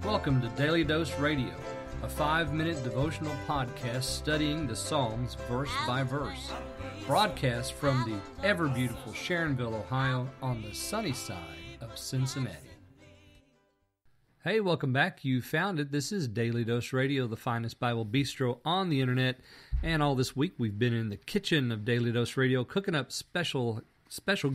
Welcome to Daily Dose Radio, a 5-minute devotional podcast studying the Psalms verse by verse. Broadcast from the ever-beautiful Sharonville, Ohio, on the sunny side of Cincinnati. Hey, welcome back. You found it. This is Daily Dose Radio, the finest Bible bistro on the internet. And all this week we've been in the kitchen of Daily Dose Radio cooking up special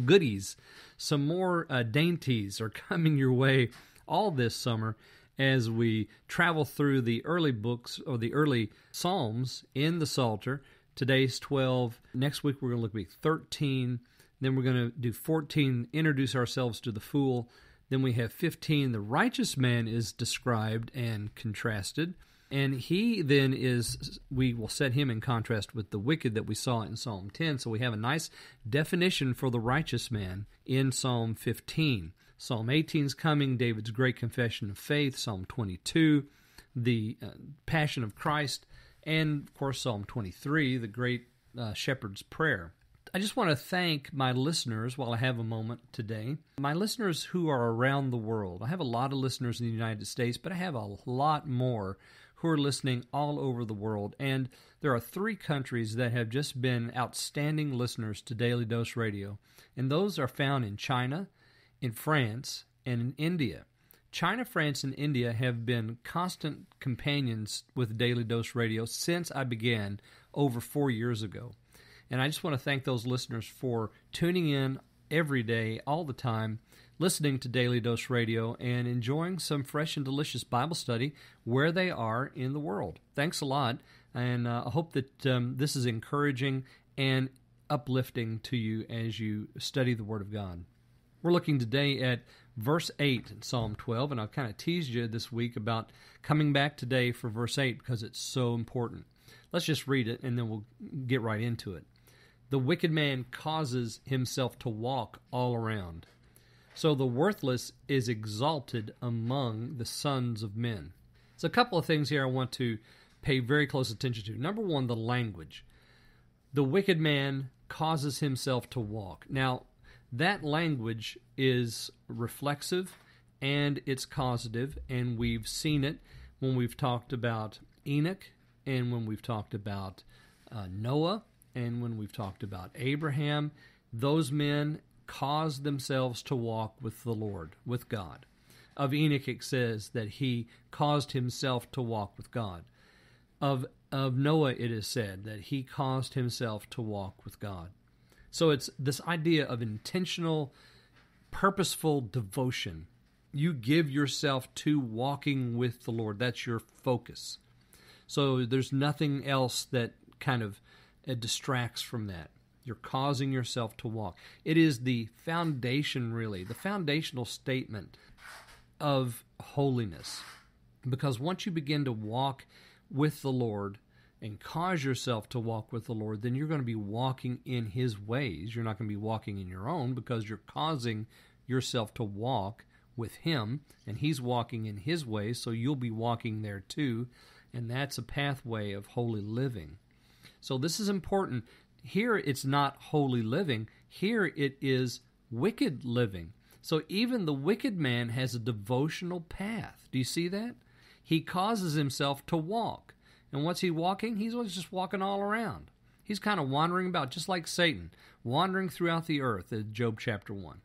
goodies. Some more dainties are coming your way all this summer as we travel through the early books or the early Psalms in the Psalter. Today's 12. Next week we're going to look at 13. Then we're going to do 14, introduce ourselves to the fool. Then we have 15, the righteous man is described and contrasted. And he then we will set him in contrast with the wicked that we saw in Psalm 10. So we have a nice definition for the righteous man in Psalm 15. Psalm 18 is coming, David's great confession of faith. Psalm 22, the Passion of Christ. And, of course, Psalm 23, the great shepherd's prayer. I just want to thank my listeners while I have a moment today. My listeners who are around the world. I have a lot of listeners in the United States, but I have a lot more who are listening all over the world. And there are 3 countries that have just been outstanding listeners to Daily Dose Radio. And those are found in China, in France, and in India. China, France, and India have been constant companions with Daily Dose Radio since I began over 4 years ago. And I just want to thank those listeners for tuning in every day, all the time, listening to Daily Dose Radio, and enjoying some fresh and delicious Bible study where they are in the world. Thanks a lot, and I hope that this is encouraging and uplifting to you as you study the Word of God. We're looking today at verse 8 in Psalm 12, and I've kind of teased you this week about coming back today for verse 8 because it's so important. Let's just read it, and then we'll get right into it. The wicked man causes himself to walk all around. So the worthless is exalted among the sons of men. So a couple of things here I want to pay very close attention to. Number one, the language. The wicked man causes himself to walk. Now, that language is reflexive and it's causative, and we've seen it when we've talked about Enoch and when we've talked about Noah and when we've talked about Abraham. Those men caused themselves to walk with the Lord, with God. Of Enoch it says that he caused himself to walk with God. Of Noah it is said that he caused himself to walk with God. So it's this idea of intentional, purposeful devotion. You give yourself to walking with the Lord. That's your focus. So there's nothing else that kind of distracts from that. You're causing yourself to walk. It is the foundation, really, the foundational statement of holiness. Because once you begin to walk with the Lord and cause yourself to walk with the Lord, then you're going to be walking in His ways. You're not going to be walking in your own because you're causing yourself to walk with Him, and He's walking in His ways, so you'll be walking there too, and that's a pathway of holy living. So this is important. Here it's not holy living. Here it is wicked living. So even the wicked man has a devotional path. Do you see that? He causes himself to walk. And what's he walking? He's just walking all around. He's kind of wandering about, just like Satan, wandering throughout the earth in Job chapter 1.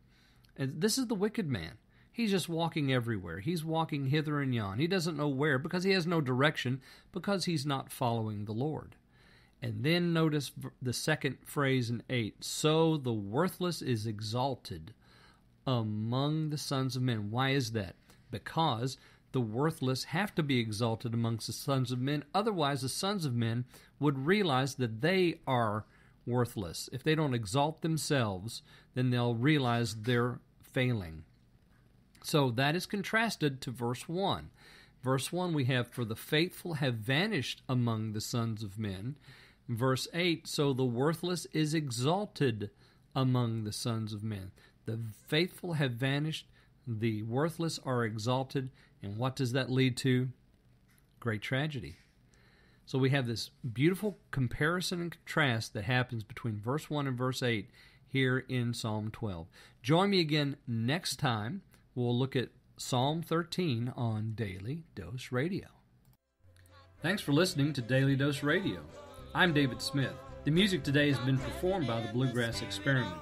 And this is the wicked man. He's just walking everywhere. He's walking hither and yon. He doesn't know where because he has no direction, because he's not following the Lord. And then notice the second phrase in 8. So the worthless is exalted among the sons of men. Why is that? Because the worthless have to be exalted amongst the sons of men. Otherwise, the sons of men would realize that they are worthless. If they don't exalt themselves, then they'll realize they're failing. So that is contrasted to verse 1. Verse 1 we have, for the faithful have vanished among the sons of men. Verse 8, so the worthless is exalted among the sons of men. The faithful have vanished, the worthless are exalted, and what does that lead to? Great tragedy. So we have this beautiful comparison and contrast that happens between verse 1 and verse 8 here in Psalm 12. Join me again next time. We'll look at Psalm 13 on Daily Dose Radio. Thanks for listening to Daily Dose Radio. I'm David Smith. The music today has been performed by the Bluegrass Experiment.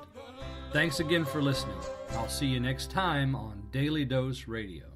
Thanks again for listening. I'll see you next time on Daily Dose Radio.